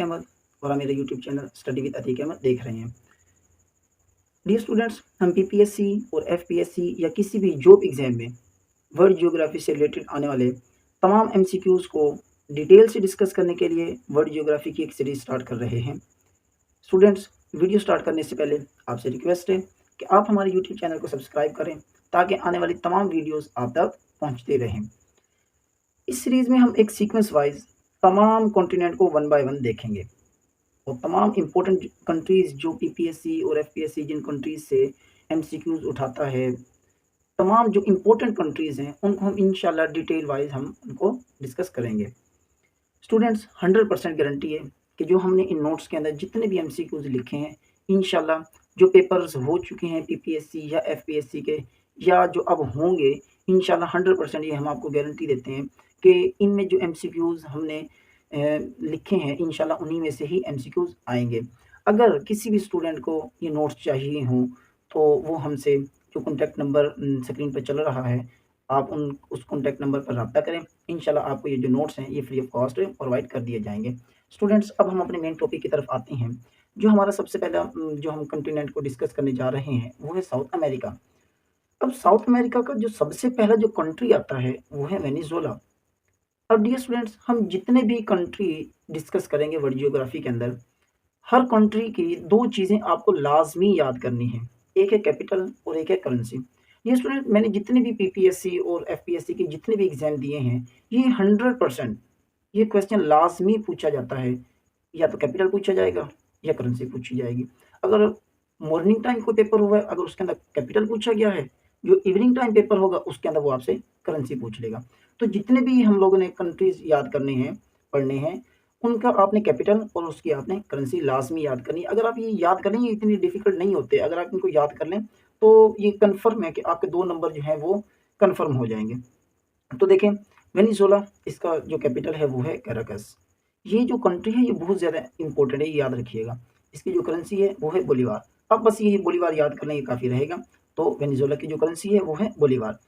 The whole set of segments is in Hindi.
अतीक अहमद और आप मेरा YouTube channel study with Atiq Ahmad देख रहे हैं। डियर स्टूडेंट्स, हम पीपीएससी और एफपीएससी या किसी भी जॉब एग्ज़ाम में वर्ल्ड ज्योग्राफी से रिलेटेड आने वाले तमाम एमसीक्यूज़ को डिटेल से डिस्कस करने के लिए वर्ल्ड ज्योग्राफी की एक सीरीज़ स्टार्ट कर रहे हैं। स्टूडेंट्स, वीडियो स्टार्ट करने से पहले आपसे रिक्वेस्ट है कि आप हमारे यूट्यूब चैनल को सब्सक्राइब करें ताकि आने वाली तमाम वीडियोज़ आप तक पहुँचते रहें। इस सीरीज़ में हम एक सीक्वेंस वाइज तमाम कॉन्टिनेंट को वन बाय वन देखेंगे और तमाम इम्पोर्टेंट कंट्रीज़ जो पीपीएससी और एफपीएससी जिन कंट्रीज़ से एमसीक्यूज़ उठाता है, तमाम जो इम्पोर्टेंट कंट्रीज़ हैं, उनको हम इंशाल्लाह डिटेल वाइज़ हम उनको डिस्कस करेंगे। स्टूडेंट्स, 100% गारंटी है कि जो हमने इन नोट्स के अंदर जितने भी एमसीक्यूज़ लिखे हैं, इंशाल्लाह जो पेपर्स हो चुके हैं पीपीएससी या एफपीएससी के या जो अब होंगे, इंशाल्लाह 100% ये हम आपको गारंटी देते हैं कि इनमें जो एमसीक्यूज़ हमने लिखे हैं, इंशाल्लाह उन्हीं में से ही एमसीक्यूज़ आएँगे। अगर किसी भी स्टूडेंट को ये नोट्स चाहिए हों, तो वो हमसे जो कॉन्टैक्ट नंबर स्क्रीन पे चल रहा है, आप उस कॉन्टैक्ट नंबर पर राब्ता करें। इंशाल्लाह आपको ये जो नोट्स हैं, ये फ्री ऑफ कॉस्ट प्रोवाइड कर दिए जाएँगे। स्टूडेंट्स, अब हम अपने मेन टॉपिक की तरफ आते हैं। जो हमारा सबसे पहला जो हम कॉन्टिनेंट को डिस्कस करने जा रहे हैं, वो है साउथ अमेरिका। अब साउथ अमेरिका का जो सबसे पहला जो कंट्री आता है, वो है वेनेज़ुएला। अब डियर स्टूडेंट्स, हम जितने भी कंट्री डिस्कस करेंगे वर्ल्ड ज्योग्राफी के अंदर, हर कंट्री की 2 चीज़ें आपको लाज़मी याद करनी है। एक है कैपिटल और एक है करेंसी। डियर स्टूडेंट, मैंने जितने भी पीपीएससी और एफपीएससी के जितने भी एग्ज़ाम दिए हैं, ये 100% ये क्वेश्चन लाज़मी पूछा जाता है। या तो कैपिटल पूछा जाएगा या करेंसी पूछी जाएगी। अगर मॉर्निंग टाइम कोई पेपर हुआ है, अगर उसके अंदर कैपिटल पूछा गया है, जो इवनिंग टाइम पेपर होगा उसके अंदर वो आपसे करेंसी पूछ लेगा। तो जितने भी हम लोगों ने कंट्रीज़ याद करने हैं, पढ़ने हैं, उनका आपने कैपिटल और उसकी आपने करेंसी लाज़मी याद करनी है। अगर आप ये याद कर लें, ये इतनी डिफ़िकल्ट नहीं होते। अगर आप इनको याद कर लें, तो ये कन्फर्म है कि आपके 2 नंबर जो हैं वो कन्फर्म हो जाएँगे। तो देखें, वेनेज़ुएला, इसका जो कैपिटल है वो है कैराकस। ये जो कंट्री है ये बहुत ज़्यादा इम्पोर्टेंट है, ये याद रखिएगा। इसकी जो करेंसी है वो है बोलीवार। अब बस ये बोलीवार याद करना ये काफ़ी रहेगा। तो वेनेज़ुएला की जो करेंसी है वो है बोलीवार।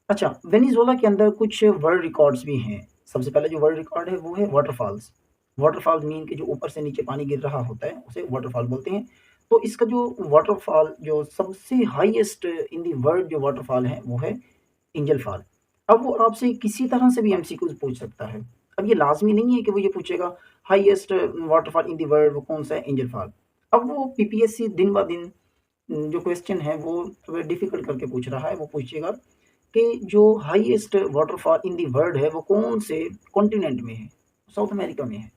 अच्छा, वेनेज़ुएला के अंदर कुछ वर्ल्ड रिकॉर्ड्स भी हैं। सबसे पहला जो वर्ल्ड रिकॉर्ड है वो है वाटरफॉल्स। वाटरफॉल मीन कि जो ऊपर से नीचे पानी गिर रहा होता है, उसे वाटरफॉल बोलते हैं। तो इसका जो वाटरफॉल जो सबसे हाईएस्ट इन द वर्ल्ड जो वाटरफॉल है वो है एंजल फॉल। अब वो आपसे किसी तरह से भी एमसीक्यूज़ पूछ सकता है। अब ये लाज़मी नहीं है कि वो ये पूछेगा highest waterfall in the world वो कौन-सा है, एंजल फॉल। अब वो पीपीएससी दिन ब दिन जो क्वेश्चन है वो थोड़ा डिफ़िकल्ट करके पूछ रहा है। वो पूछेगा कि जो highest waterfall in the world है वो कौन से कॉन्टिनेंट में है? साउथ अमेरिका में है।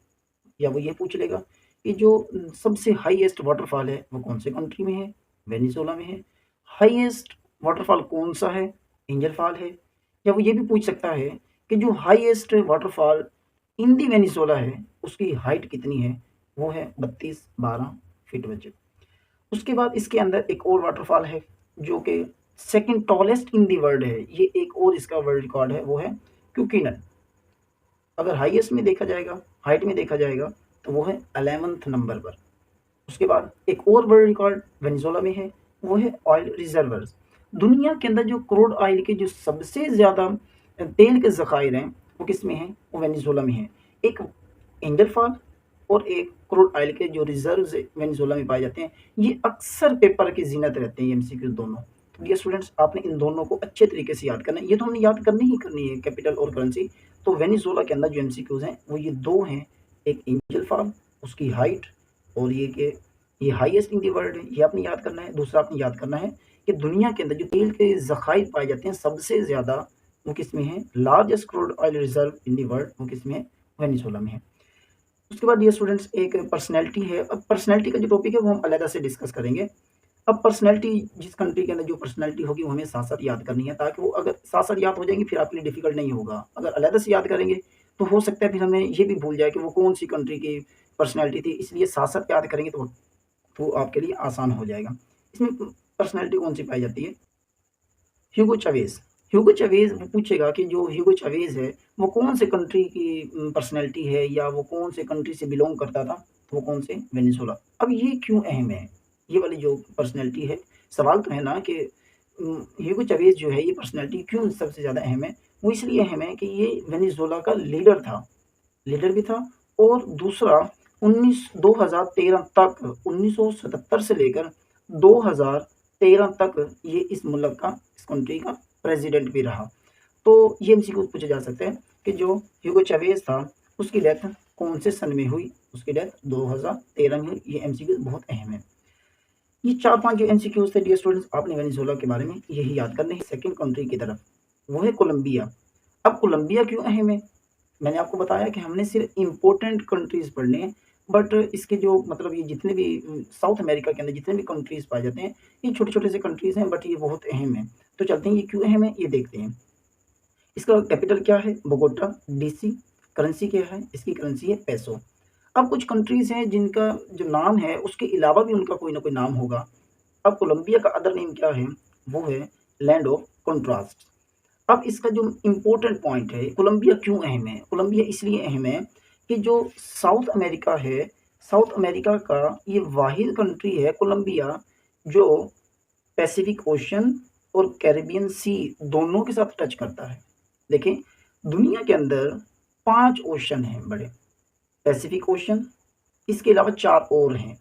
या वो ये पूछ लेगा कि जो सबसे हाईएस्ट वाटरफॉल है वो कौन से कंट्री में है? वेनेज़ुएला में है। हाईएस्ट वाटरफॉल कौन-सा है? एंजल फॉल है। या वो ये भी पूछ सकता है कि जो highest waterfall in the Venezuela है, उसकी हाइट कितनी है? वो है 32-12 फीट बच्चे। उसके बाद इसके अंदर एक और वाटरफॉल है जो कि second tallest in the world है। ये एक और इसका वर्ल्ड रिकॉर्ड है, वो है क्यूकीनन। अगर हाईएस्ट में देखा जाएगा, हाइट में देखा जाएगा, तो वो है 11th नंबर पर। उसके बाद एक और वर्ल्ड रिकॉर्ड वेनेज़ुएला में है, वो है ऑयल रिज़र्वर्स। दुनिया के अंदर जो क्रूड ऑयल के जो सबसे ज़्यादा तेल के ज़खायर हैं, वो किसमें हैं? वो वेनेज़ुएला में हैं। एक एंजल फॉल और एक क्रूड ऑयल के जो रिज़र्व्स वेनेज़ुएला में पाए जाते हैं। ये अक्सर पेपर की ज़ीनत रहते हैं, ये एमसीक्यू दोनों। तो डियर स्टूडेंट्स, आपने इन दोनों को अच्छे तरीके से याद करना है। ये तो हमने याद करनी ही करनी है, कैपिटल और करेंसी। तो वेनेज़ुएला के अंदर जो एमसीक्यूज़ हैं, वो ये 2 हैं। एक एंजल फॉल, उसकी हाइट और ये कि ये हाईएस्ट इन द वर्ल्ड है, ये आपने याद करना है। दूसरा आपने याद करना है कि दुनिया के अंदर जो तेल के ज़खायर पाए जाते हैं सबसे ज़्यादा, वो किसमें है? Largest crude oil reserve in the world, वो किसमें है? वेनेज़ुएला में है। उसके बाद डियर स्टूडेंट्स एक पर्सनैलिटी है। अब पर्सनैलिटी का जो टॉपिक है वो हम अलग से डिस्कस करेंगे। अब पर्सनैलिटी, जिस कंट्री के अंदर जो पर्सनैलिटी होगी वो हमें साथ-साथ याद करनी है, ताकि वो अगर साथ-साथ याद हो जाएँगी फिर आपके लिए डिफ़िकल्ट नहीं होगा। अगर अलग से याद करेंगे तो हो सकता है फिर हमें ये भी भूल जाए कि वो कौन-सी कंट्री की पर्सनैलिटी थी। इसलिए साथ-साथ याद करेंगे तो आपके लिए आसान हो जाएगा। इसमें पर्सनैलिटी कौन-सी पाई जाती है? ह्यूगो चावेज़। ह्यूगो चावेज़ वो पूछेगा कि जो ह्यूगो चावेज़ है, वो कौन से कंट्री की पर्सनैलिटी है या वो कौन से कंट्री से बिलॉन्ग करता था, तो वो कौन से? वेनेज़ुएला। अब ये क्यों अहम है? ये वाली जो पर्सनैलिटी है, सवाल तो है ना कि ह्यूगो चावेज़ जो है ये पर्सनैलिटी क्यों सबसे ज़्यादा अहम है? वो इसलिए अहम है कि ये वेनेज़ुएला का लीडर था। लीडर भी था और दूसरा 2013 तक 1977 से लेकर 2013 तक ये इस मुल्क का, इस कंट्री का प्रेसिडेंट भी रहा। तो ये एमसीक्यू पूछे जा सकते हैं कि जो ह्यूगो चैवेज़ था उसकी डेथ कौन से सन में हुई? उसकी डेथ 2013 में हुई। ये एमसीक्यू बहुत अहम है। ये 4-5 जो एमसीक्यूज़ थे डियर स्टूडेंट्स, आपने वेनेज़ुएला के बारे में यही याद करने हैं। सेकंड कंट्री की तरफ, वो है कोलंबिया। अब कोलंबिया क्यों अहम है? मैंने आपको बताया कि हमने सिर्फ इम्पोर्टेंट कंट्रीज़ पढ़ने हैं, बट इसके जो मतलब ये जितने भी साउथ अमेरिका के अंदर जितने भी कंट्रीज़ पाए जाते हैं, ये छोटे-छोटे से कंट्रीज़ हैं, बट ये बहुत अहम हैं। तो चलते हैं, ये क्यों अहम है, ये देखते हैं। इसका कैपिटल क्या है? Bogota, DC. करेंसी क्या है? इसकी करेंसी है पेसो। अब कुछ कंट्रीज़ हैं जिनका जो नाम है उसके अलावा भी उनका कोई ना कोई नाम होगा। अब कोलंबिया का अदर नेम क्या है? वो है लैंड ऑफ कंट्रास्ट। अब इसका जो इम्पोर्टेंट पॉइंट है, कोलंबिया क्यों अहम है? कोलंबिया इसलिए अहम है कि जो साउथ अमेरिका है, साउथ अमेरिका का ये वाहिद कंट्री है कोलंबिया, जो पैसिफिक ओशन और कैरिबियन सी दोनों के साथ टच करता है। देखें, दुनिया के अंदर 5 ओशन हैं बड़े, पैसिफिक ओशन, इसके अलावा 4 और हैं।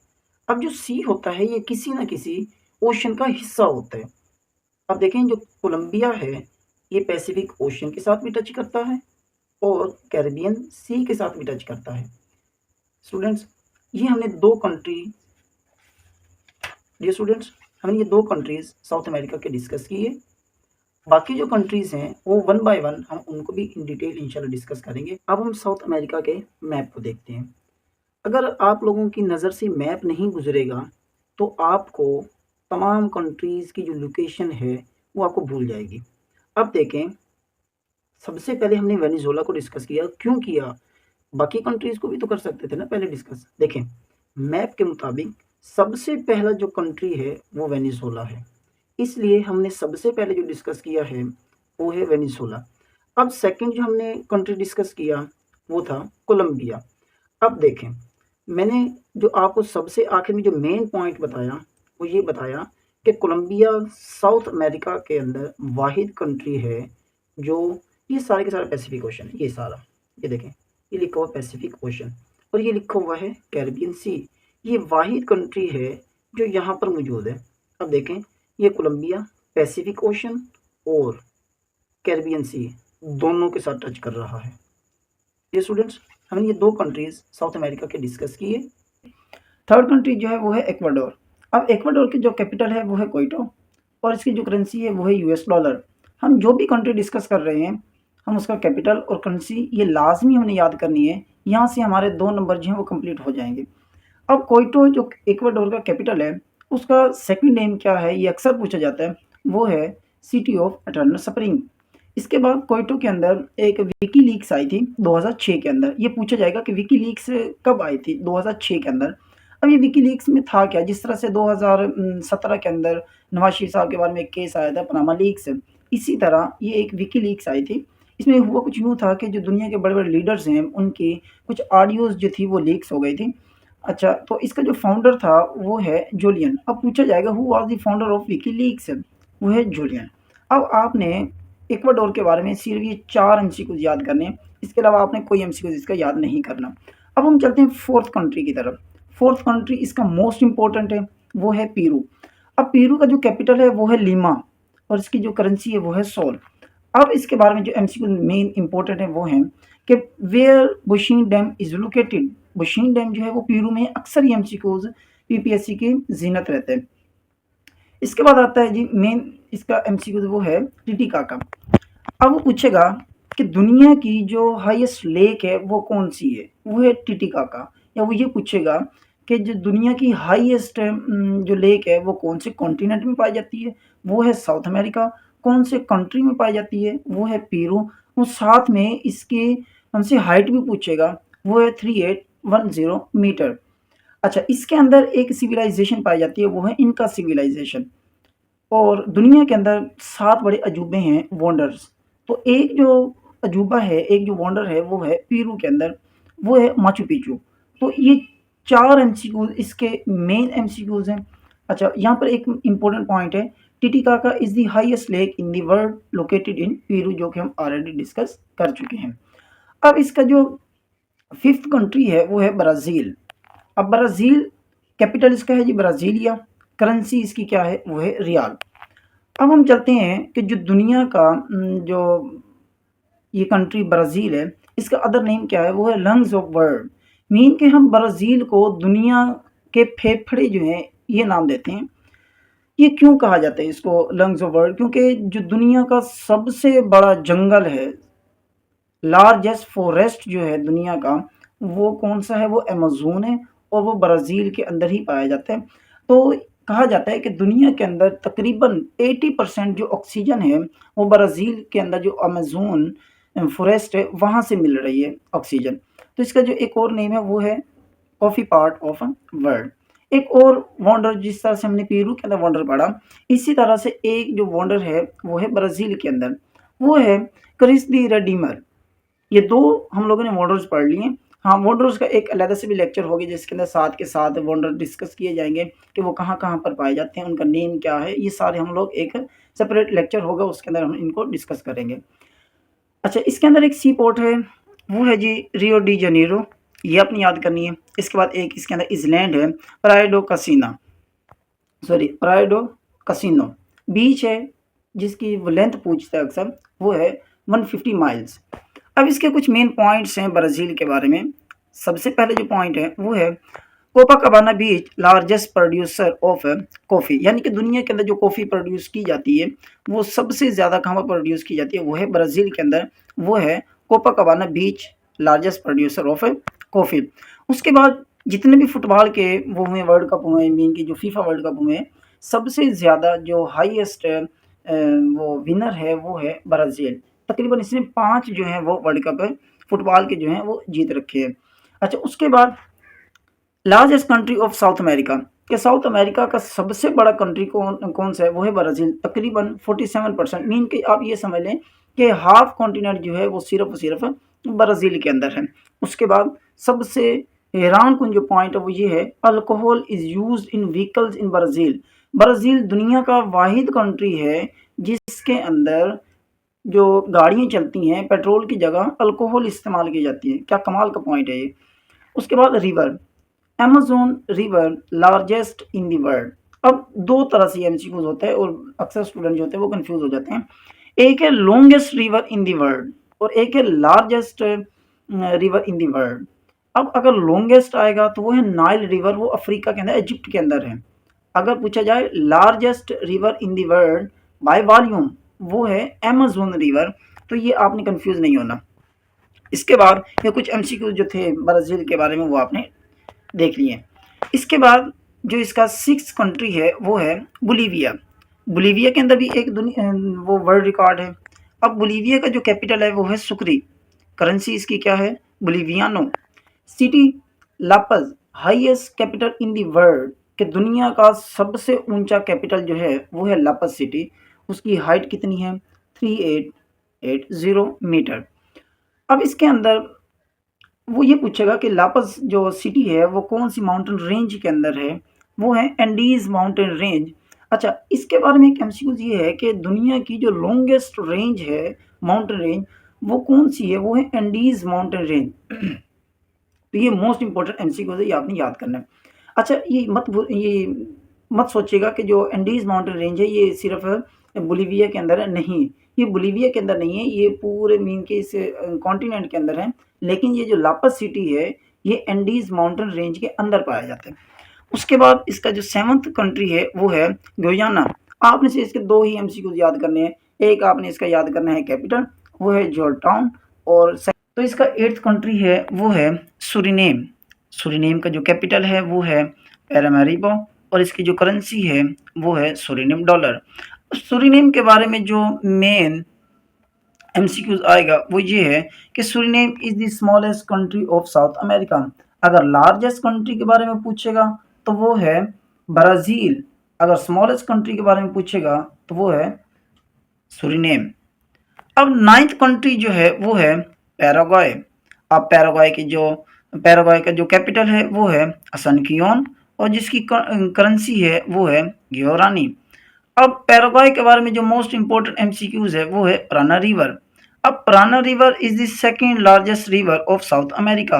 अब जो सी होता है ये किसी न किसी ओशन का हिस्सा होता है। अब देखें, जो कोलंबिया है ये पैसिफिक ओशन के साथ भी टच करता है और कैरिबियन सी के साथ भी टच करता है। स्टूडेंट्स, ये हमने 2 कंट्री, डियर स्टूडेंट्स, हमने ये 2 कंट्रीज़ साउथ अमेरिका के डिस्कस किए। बाकी जो कंट्रीज़ हैं वो वन बाय वन हम उनको भी इन डिटेल इंशाल्लाह डिस्कस करेंगे। अब हम साउथ अमेरिका के मैप को देखते हैं। अगर आप लोगों की नज़र से मैप नहीं गुजरेगा तो आपको तमाम कंट्रीज़ की जो लोकेशन है वो आपको भूल जाएगी। अब देखें, सबसे पहले हमने वेनेज़ुएला को डिस्कस किया। क्यों किया? बाकी कंट्रीज़ को भी तो कर सकते थे ना पहले डिस्कस। देखें, मैप के मुताबिक सबसे पहला जो कंट्री है वो वेनेज़ुएला है, इसलिए हमने सबसे पहले जो डिस्कस किया है वो है वेनेज़ुएला। अब सेकंड जो हमने कंट्री डिस्कस किया वो था कोलंबिया। अब देखें, मैंने जो आपको सबसे आखिर में जो मेन पॉइंट बताया वो ये बताया कि कोलंबिया साउथ अमेरिका के अंदर वाहिद कंट्री है जो, ये सारे के सारे पैसिफिक ओशन, ये सारा, ये देखें, ये लिखा हुआ पैसिफिक ओशन और ये लिखा हुआ है कैरिबियन सी। ये वाहिद कंट्री है जो यहाँ पर मौजूद है। अब देखें, ये कोलंबिया पैसिफिक ओशन और कैरिबियन सी दोनों के साथ टच कर रहा है। ये स्टूडेंट्स, हमने ये 2 कंट्रीज़ साउथ अमेरिका के डिस्कस किए। थर्ड कंट्री जो है वो है एक्वाडोर। अब एक्वाडोर की जो कैपिटल है वो है क्विटो और इसकी जो करेंसी है वो है यूएस डॉलर। हम जो भी कंट्री डिस्कस कर रहे हैं हम उसका कैपिटल और करेंसी ये लाजमी हमने याद करनी है। यहाँ से हमारे 2 नंबर जो हैं वो कंप्लीट हो जाएंगे। अब क्विटो जो एक्वाडोर का कैपिटल है उसका सेकंड नेम क्या है, ये अक्सर पूछा जाता है। वो है सिटी ऑफ एटर्नल स्प्रिंग। इसके बाद क्विटो के अंदर एक विकीलीक्स आई थी 2006 के अंदर। ये पूछा जाएगा कि विकीलीक्स कब आई थी? 2006 के अंदर। अब ये विकीलीक्स में था क्या? जिस तरह से 2017 के अंदर नवाज शरीफ साहब के बारे में एक केस आया था पनामा लीक्स, इसी तरह ये एक विकीलीक्स आई थी। इसमें हुआ कुछ यूँ था कि जो दुनिया के बड़े-बड़े लीडर्स हैं उनकी कुछ ऑडियोज़ जो थी वो लीक्स हो गई थी। अच्छा, तो इसका जो फाउंडर था वो है जूलियन। अब पूछा जाएगा who was the founder of WikiLeaks? वो है जूलियन। अब आपने इक्वाडोर के बारे में सिर्फ ये 4 एमसीक्यूज़ याद करने हैं, इसके अलावा आपने कोई एमसीक्यूज़ इसका याद नहीं करना। अब हम चलते हैं फोर्थ कंट्री की तरफ। फोर्थ कंट्री इसका मोस्ट इम्पोर्टेंट है, वो है पेरू। अब पेरू का जो कैपिटल है वो है लीमा और इसकी जो करेंसी है वो है सोल। अब इसके बारे में जो एमसीक्यू मेन इम्पोर्टेंट है वो हैं कि where bushing dam is located. Bushing dam जो है वो पेरू में, अक्सर ये एमसीक्यूज़ पीपीएससी की ज़ीनत रहते हैं। इसके बाद आता है जी मेन इसका एमसीक्यू वो है टिटिकाका। अब वो पूछेगा कि दुनिया की जो हाईएस्ट लेक है वो कौन सी है? वो है टिटिकाका। या वो ये पूछेगा कि जो दुनिया की हाईएस्ट जो लेक है वो कौन से कॉन्टिनेंट में पाई जाती है? वो है साउथ अमेरिका। कौन से कंट्री में पाई जाती है? वो है पेरू। और साथ में इसके हमसे हाइट भी पूछेगा, वो है 3810 मीटर। अच्छा, इसके अंदर एक सिविलाइजेशन पाई जाती है, वो है इनका सिविलाइजेशन। और दुनिया के अंदर 7 बड़े अजूबे हैं, वंडर्स। तो एक जो अजूबा है, एक जो वंडर है वो है पेरू के अंदर, वो है माचू पिचू। तो ये 4 एमसीक्यूज़ इसके मेन एमसीक्यूज़ हैं। अच्छा, यहाँ पर एक इम्पोर्टेंट पॉइंट है, Titicaca is the highest lake in the world located in Peru, जो कि हम ऑलरेडी डिस्कस कर चुके हैं। अब इसका जो 5th कंट्री है वो है ब्राज़ील। अब ब्राज़ील कैपिटल इसका है जी ब्राज़ीलिया, करेंसी इसकी क्या है वो है रियाल। अब हम चलते हैं कि जो दुनिया का जो ये कंट्री ब्राज़ील है, इसका अदर नेम क्या है वो है लंग्स ऑफ वर्ल्ड। मीन कि हम ब्राज़ील को दुनिया के फेफड़े जो हैं ये नाम देते हैं। ये क्यों कहा जाता है इसको लंग्स ऑफ वर्ल्ड? क्योंकि जो दुनिया का सबसे बड़ा जंगल है, लार्जेस्ट फॉरेस्ट जो है दुनिया का, वो कौन सा है? वो अमेज़न है और वो ब्राज़ील के अंदर ही पाया जाता है। तो कहा जाता है कि दुनिया के अंदर तकरीबन 80% जो ऑक्सीजन है, वो ब्राज़ील के अंदर जो अमेज़न फॉरेस्ट है, वहाँ से मिल रही है ऑक्सीजन। तो इसका जो एक और नेम है वो है कॉफ़ी पार्ट ऑफ वर्ल्ड। एक और वंडर जिस तरह से हमने पेरू के अंदर वंडर पढ़ा, इसी तरह से एक जो वंडर है वो है ब्राज़ील के अंदर, वो है क्रिस दी रिडीमर। ये 2 हम लोगों ने वंडर्स पढ़ लिए। हाँ, वंडर्स का एक अलग से भी लेक्चर होगा जिसके अंदर साथ के साथ वंडर डिस्कस किए जाएँगे कि वो कहाँ-कहाँ पर पाए जाते हैं, उनका नेम क्या है, ये सारे हम लोग एक सेपरेट लेक्चर होगा उसके अंदर हम इनको डिस्कस करेंगे। अच्छा, इसके अंदर एक सी पोर्ट है, वो है जी रियो डी जनेरो, ये आपने याद करनी है। इसके बाद एक इसके अंदर इज़लैंड है, प्राया डो कैसिनो बीच है, जिसकी वो लेंथ पूछता है अक्सर, वो है 150 माइल्स। अब इसके कुछ मेन पॉइंट्स हैं ब्राज़ील के बारे में। सबसे पहले जो पॉइंट है वो है Copacabana beach largest producer of coffee, यानी कि दुनिया के अंदर जो कॉफ़ी प्रोड्यूस की जाती है वो सबसे ज़्यादा कहाँ पर प्रोड्यूस की जाती है? वो है ब्राज़ील के अंदर, वो है Copacabana beach largest producer of coffee. उसके बाद जितने भी फुटबॉल के वो हुए वर्ल्ड कप हुए, मीन की जो फीफा वर्ल्ड कप हुए, सबसे ज़्यादा जो हाईएस्ट वो विनर है वो है ब्राज़ील। तकरीबन इसने 5 जो हैं वो वर्ल्ड कप फुटबॉल के जो हैं वो जीत रखे हैं। अच्छा, उसके बाद largest country of South America, कि साउथ अमेरिका का सबसे बड़ा कंट्री कौन सा है? वो है ब्राज़ील। तकरीबन 47%, मीन कि आप ये समझ लें कि हाफ कॉन्टिनेंट जो है वो सिर्फ ब्राज़ील के अंदर है। उसके बाद सबसे हैरानकुन जो पॉइंट है वो ये है, alcohol is used in vehicles in Brazil. Brazil दुनिया का वाहिद कंट्री है जिसके अंदर जो गाड़ियाँ चलती हैं पेट्रोल की जगह अल्कोहल इस्तेमाल की जाती है। क्या कमाल का पॉइंट है ये। उसके बाद river, Amazon river largest in the world. अब 2 तरह से एमसीक्यूज़ होता है और अक्सर स्टूडेंट जो होते हैं वो कन्फ्यूज़ हो जाते हैं। एक है longest river in the world और एक है largest river in the world. अब अगर लॉन्गेस्ट आएगा तो वो है नाइल रिवर, वो अफ्रीका के अंदर इजिप्ट के अंदर है। अगर पूछा जाए largest river in the world by volume, वो है अमेज़न रिवर। तो ये आपने कन्फ्यूज़ नहीं होना। इसके बाद ये कुछ एमसीक्यू जो थे ब्राज़ील के बारे में वो आपने देख लिए। इसके बाद जो इसका 6th कंट्री है वो है बोलिविया। बोलिविया के अंदर भी एक वो वर्ल्ड रिकॉर्ड है। अब बोलिविया का जो कैपिटल है वो है सुक्री, करेंसी इसकी क्या है? Boliviano. City La Paz, highest capital in the world, कि दुनिया का सबसे ऊंचा कैपिटल जो है वो है लापज सिटी। उसकी हाइट कितनी है? 3880 मीटर। अब इसके अंदर वो ये पूछेगा कि लापस जो सिटी है वो कौन सी माउंटेन रेंज के अंदर है? वो है एंडीज माउंटेन रेंज। अच्छा, इसके बारे में एक एमसीक्यू ये है कि दुनिया की जो लॉन्गेस्ट रेंज है माउंटेन रेंज, वो कौन सी है? वो है एंडीज माउंटेन रेंज। तो ये मोस्ट इंपॉर्टेंट एमसीक्यू है, ये आपने याद करना है। अच्छा, ये मत सोचिएगा कि जो एंडीज माउंटेन रेंज है ये सिर्फ बोलिविया के अंदर है, नहीं, ये बोलिविया के अंदर नहीं है, ये पूरे मीन के इस कॉन्टिनेंट के अंदर है। लेकिन ये जो लापस सिटी है ये एंडीज माउंटेन रेंज के अंदर पाया जाता है। उसके बाद इसका जो 7th कंट्री है वो है गुयाना। आपने से इसके 2 ही एमसीक्यू याद करने हैं। एक आपने इसका याद करना है कैपिटल, वो है जॉर्ज टाउन, और तो इसका 8th कंट्री है वो है सूरीनेम। सूरीनेम का जो कैपिटल है वो है पैरामैरिबो और इसकी जो करेंसी है वो है सूरीनेम डॉलर। सूरीनेम के बारे में जो मेन एमसीक्यूज आएगा वो ये है कि Suriname is the smallest country of South America. अगर लार्जेस्ट कंट्री के बारे में पूछेगा तो वो है ब्राज़ील, अगर स्मॉलेस्ट कंट्री के बारे में पूछेगा तो वो है सूरीनेम। अब 9th कंट्री जो है वो है पैराग्वे। अब पैराग्वे का जो कैपिटल है वो है असनकियोन और जिसकी करेंसी है वो है ग्योरानी। अब पैराग्वे के बारे में जो मोस्ट इंपॉर्टेंट एमसीक्यूज है वो है प्राना रिवर। अब Parana river is the second largest river of South America.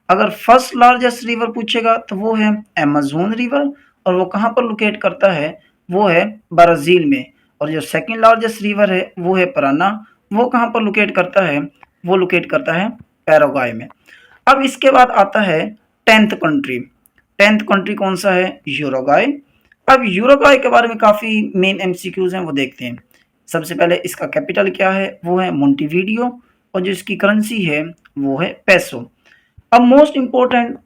अगर फर्स्ट लार्जेस्ट रिवर पूछेगा तो वो है अमेज़न रिवर और वो कहाँ पर लोकेट करता है, वो है ब्राज़ील में। और जो सेकंड लार्जेस्ट रिवर है वो है paraná, वो कहाँ पर लोकेट करता है, वो लोकेट करता है पैराग्वाय में। अब इसके बाद आता है 10th कंट्री। 10th कंट्री कौन सा है, यूरुग्वाय। अब यूरुग्वाय के बारे में काफ़ी मेन एमसीक्यूज हैं, वो देखते हैं। सबसे पहले इसका कैपिटल क्या है, वो है मोंटेवीडियो और जो इसकी करेंसी है वो है पेसो। अब मोस्ट इम्पोर्टेंट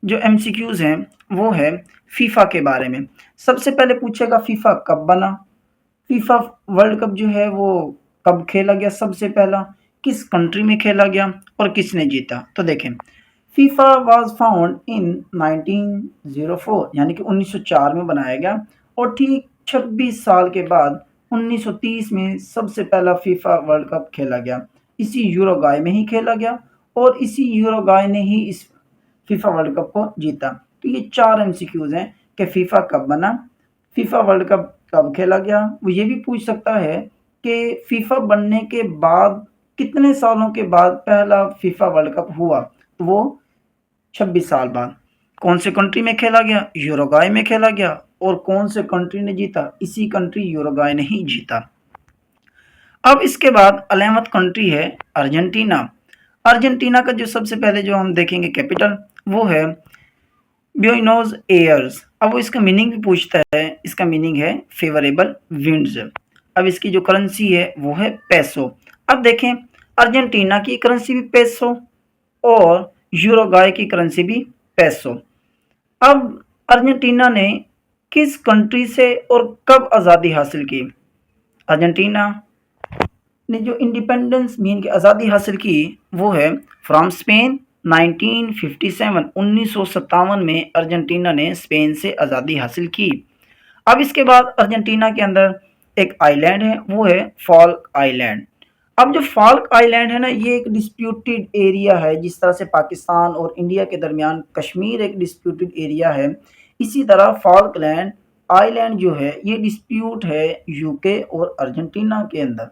जो एमसीक्यूज हैं वो है फीफा के बारे में। सबसे पहले पूछेगा फीफा कब बना, फीफा वर्ल्ड कप जो है वो कब खेला गया, सबसे पहला किस कंट्री में खेला गया और किसने जीता। तो देखें, फीफा वाज फाउंड इन 1904 यानी कि 1904 में बनाया गया और ठीक 26 साल के बाद 1930 में सबसे पहला फीफा वर्ल्ड कप खेला गया। इसी यूरुग्वाय में ही खेला गया और इसी यूरुग्वाय ने ही इस फीफा वर्ल्ड कप को जीता। तो ये 4 एमसीक्यूज हैं कि फीफा कब बना, फीफा वर्ल्ड कप कब खेला गया। वो ये भी पूछ सकता है कि फीफा बनने के बाद कितने सालों के बाद पहला फीफा वर्ल्ड कप हुआ, तो वो 26 साल बाद। कौन से कंट्री में खेला गया, यूरुग्वाय में खेला गया। और कौन से कंट्री ने जीता, इसी कंट्री यूरुग्वाय ने ही जीता। अब इसके बाद 11th कंट्री है अर्जेंटीना। अर्जेंटीना का जो सबसे पहले जो हम देखेंगे कैपिटल वो है ब्यूनोस एयर्स। अब वो इसका मीनिंग भी पूछता है, इसका मीनिंग है फेवरेबल विंड्स। अब इसकी जो करेंसी है वो है पेसो। अब देखें, अर्जेंटीना की करेंसी भी पेसो और यूरुग्वाय की करेंसी भी पेसो। अब अर्जेंटीना ने किस कंट्री से और कब आज़ादी हासिल की। अर्जेंटीना ने जो इंडिपेंडेंस मीन की आज़ादी हासिल की वो है फ्रॉम स्पेन 1957 1957 में अर्जेंटीना ने स्पेन से आज़ादी हासिल की। अब इसके बाद अर्जेंटीना के अंदर एक आइलैंड है, वो है फॉल्क आइलैंड। अब जो फॉल्क आइलैंड है ना, ये एक डिस्प्यूटेड एरिया है। जिस तरह से पाकिस्तान और इंडिया के दरमियान कश्मीर एक डिस्प्यूटेड एरिया है, इसी तरह फॉल्कलैंड आइलैंड जो है ये डिस्प्यूट है यूके और अर्जेंटीना के अंदर।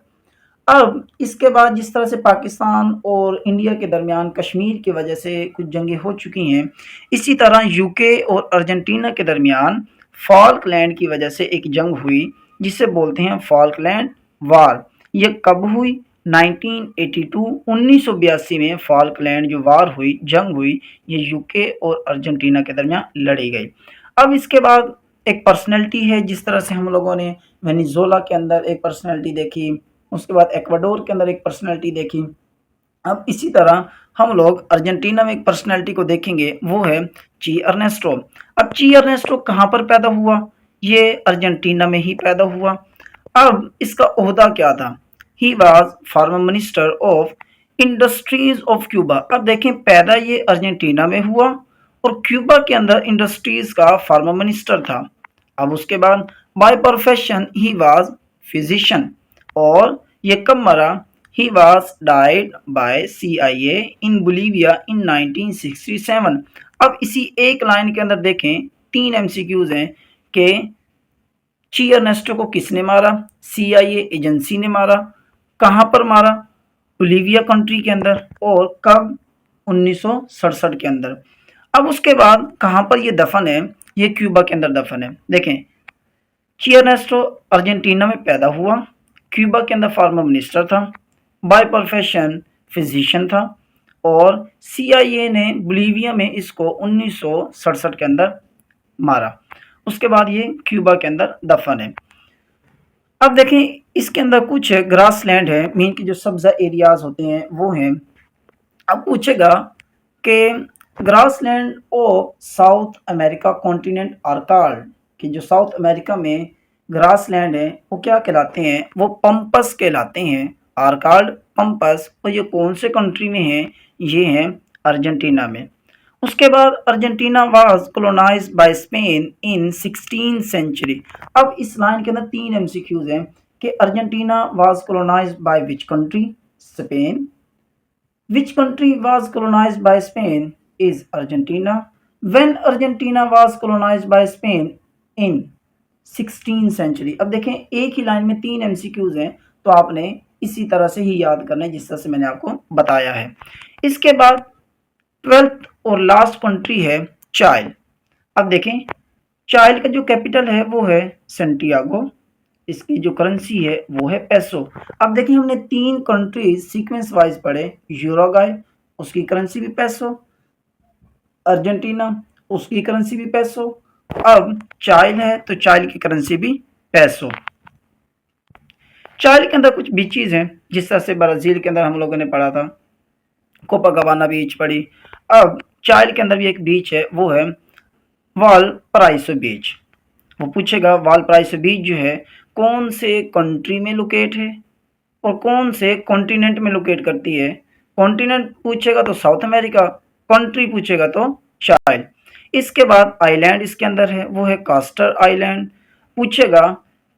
अब इसके बाद जिस तरह से पाकिस्तान और इंडिया के दरमियान कश्मीर की वजह से कुछ जंगें हो चुकी हैं, इसी तरह यूके और अर्जेंटीना के दरमियान फॉल्कलैंड की वजह से एक जंग हुई जिसे बोलते हैं फॉल्कलैंड वार। ये कब हुई, 1982 1982 में फॉल्कलैंड जो वार हुई, जंग हुई, ये यूके और अर्जेंटीना के दरमियान लड़ी गई। अब इसके बाद एक पर्सनैलिटी है, जिस तरह से हम लोगों ने वेनेजुएला के अंदर एक पर्सनैलिटी देखी, उसके बाद एक्वाडोर के अंदर एक पर्सनैलिटी देखी। अब इसी तरह हम लोग अर्जेंटीना में एक पर्सनैलिटी को देखेंगे, वो है ची अर्नेस्टो। अब ची अर्नेस्टो कहाँ पर पैदा हुआ, ये अर्जेंटीना में ही पैदा हुआ। अब इसका ओहदा क्या था, he was former minister of industries of Cuba. अब देखें, पैदा ये अर्जेंटीना में हुआ और क्यूबा के अंदर इंडस्ट्रीज का फॉर्मर मिनिस्टर था। अब उसके बाद by profession he was physician. और ये कब मरा, he was died by CIA in Bolivia in 1967। अब इसी एक लाइन के अंदर देखें 3 MCQs हैं कि ची अर्नेस्टो को किसने मारा, CIA एजेंसी ने मारा, कहाँ पर मारा, बोलीविया कंट्री के अंदर, और कब, 1967 के अंदर। अब उसके बाद कहाँ पर ये दफन है, ये क्यूबा के अंदर दफन है। देखें, ची अर्नेस्टो अर्जेंटीना में पैदा हुआ, क्यूबा के अंदर फॉर्मर मिनिस्टर था, बाय प्रोफेशन फिजिशियन था, और CIA ने बोलीविया में इसको 1967 के अंदर मारा। उसके बाद ये क्यूबा के अंदर दफन है। अब देखें, इसके अंदर कुछ ग्रास लैंड है, मीन की जो सब्जा एरियाज होते हैं वो हैं। अब पूछेगा कि grass land of South America continent are called, कि जो साउथ अमेरिका में ग्रास लैंड है वो क्या कहलाते हैं, वो पंपस कहलाते हैं, आर कॉल्ड पंपस। और ये कौन से कंट्री में है, ये हैं अर्जेंटीना में। उसके बाद Argentina was colonized by Spain in 16th century. अब इस लाइन के अंदर 3 MCQs हैं कि Argentina was colonized by which country, Spain. Which country was colonized by Spain is Argentina. When Argentina was colonized by Spain in 16th century. अब देखें, एक ही लाइन में 3 MCQs हैं, तो आपने इसी तरह से ही याद करना है जिस तरह से मैंने आपको बताया है। इसके बाद ट्वेल्थ और लास्ट कंट्री है चाइल। अब देखें, चाइल का जो कैपिटल है वो है सेंटियागो, इसकी जो करेंसी है वो है पेसो। अब देखिए हमने 3 कंट्रीज सीक्वेंस वाइज पढ़े, यूरुग्वे उसकी करेंसी भी पेसो, अर्जेंटीना उसकी करेंसी भी पेसो, अब चाइल है तो चाइल की करेंसी भी पेसो। चाइल के अंदर कुछ बीचेज हैं, जिस तरह से ब्राजील के अंदर हम लोगों ने पढ़ा था कोपाकाबाना बीच पढ़ी। अब चाइल के अंदर भी एक बीच है, वो है वाल पराइसो बीच। वो पूछेगा वाल पराइसो बीच जो है कौन से कंट्री में लोकेट है और कौन से कॉन्टिनेंट में लोकेट करती है। कॉन्टिनेंट पूछेगा तो साउथ अमेरिका, कंट्री पूछेगा तो चाइल। इसके बाद आइलैंड इसके अंदर है, वो है कास्टर आइलैंड। पूछेगा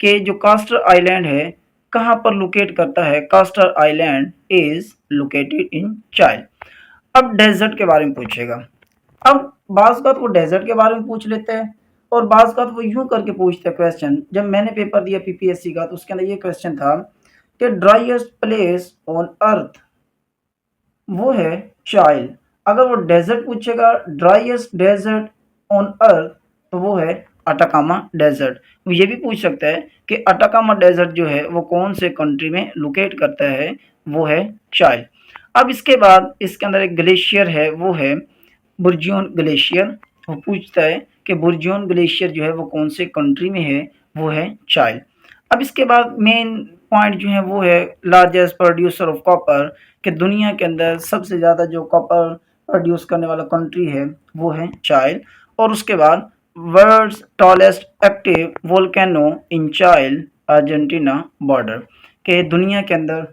कि जो कास्टर आइलैंड है कहाँ पर लोकेट करता है, Castor island is located in Chile. अब डेजर्ट के बारे में पूछेगा। अब बाज़ बात वो डेजर्ट के बारे में पूछ लेते हैं और बाज़ बात वो यूं करके पूछते हैं क्वेश्चन। जब मैंने पेपर दिया पीपीएससी का तो उसके अंदर ये क्वेश्चन था कि ड्राइएस्ट प्लेस ऑन अर्थ, वो है चाइल। अगर वो डेजर्ट पूछेगा ड्राइएस्ट डेजर्ट ऑन अर्थ तो वो है अटाकामा डेजर्ट। वो ये भी पूछ सकता है कि अटाकामा डेजर्ट जो है वो कौन से कंट्री में लोकेट करता है, वो है चाइल। अब इसके बाद इसके अंदर एक ग्लेशियर है, वो है बुर्जियन ग्लेशियर। वो पूछता है कि बुर्जियन ग्लेशियर जो है वो कौन से कंट्री में है, वो है चाइल। अब इसके बाद मेन पॉइंट जो है वो है लार्जेस्ट प्रोड्यूसर ऑफ कॉपर, कि दुनिया के अंदर सबसे ज़्यादा जो कॉपर प्रोड्यूस करने वाला कंट्री है वो है चाइल। और उसके बाद वर्ल्ड्स टॉलेस्ट एक्टिव वोल्केनो इन चाइल अर्जेंटीना बॉर्डर, के दुनिया के अंदर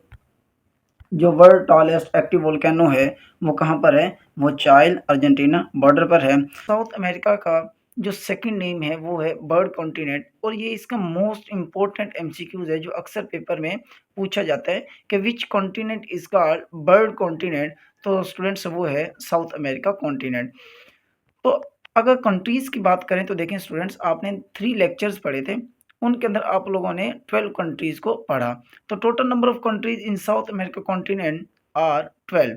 जो वर्ल्ड टॉलेस्ट एक्टिव वोल्केनो है वो कहाँ पर है, वो चाइल अर्जेंटीना बॉर्डर पर है। साउथ अमेरिका का जो सेकंड नेम है वो है बर्ड कॉन्टिनेंट, और ये इसका मोस्ट इम्पोर्टेंट एमसीक्यूज है जो अक्सर पेपर में पूछा जाता है कि which continent is called bird continent, तो स्टूडेंट्स वो है साउथ अमेरिका कॉन्टिनेंट। तो अगर कंट्रीज़ की बात करें तो देखें स्टूडेंट्स, आपने 3 लेक्चर्स पढ़े थे, उनके अंदर आप लोगों ने 12 कंट्रीज़ को पढ़ा। तो total number of countries in South America continent are 12।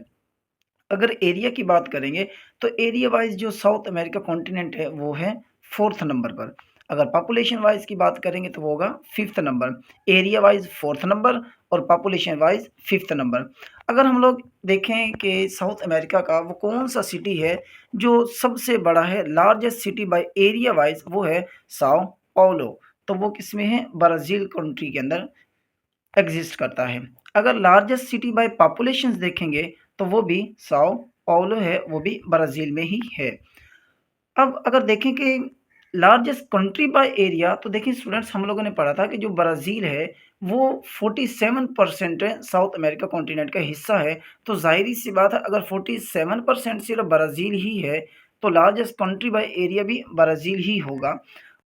अगर एरिया की बात करेंगे तो एरिया वाइज जो साउथ अमेरिका कॉन्टिनेंट है वो है 4th नंबर पर। अगर पॉपुलेशन वाइज की बात करेंगे तो वो होगा 5th number. Area wise 4th number और पॉपुलेशन वाइज 5th नंबर। अगर हम लोग देखें कि साउथ अमेरिका का वो कौन सा सिटी है जो सबसे बड़ा है, largest city by area wise, वो है साओ पाउलो। तो वो किस में है, ब्राज़ील कंट्री के अंदर एग्जिस्ट करता है। अगर लार्जेस्ट सिटी बाय पॉपुलेशन देखेंगे तो वो भी साओ पाउलो है, वो भी ब्राज़ील में ही है। अब अगर देखें कि लार्जेस्ट कंट्री बाय एरिया, तो देखिए स्टूडेंट्स हम लोगों ने पढ़ा था कि जो ब्राज़ील है वो 47% साउथ अमेरिका कॉन्टिनेंट का हिस्सा है। तो ज़ाहिर सी बात है अगर 47% सिर्फ ब्राज़ील ही है तो लार्जेस्ट कंट्री बाय एरिया भी ब्राज़ील ही होगा।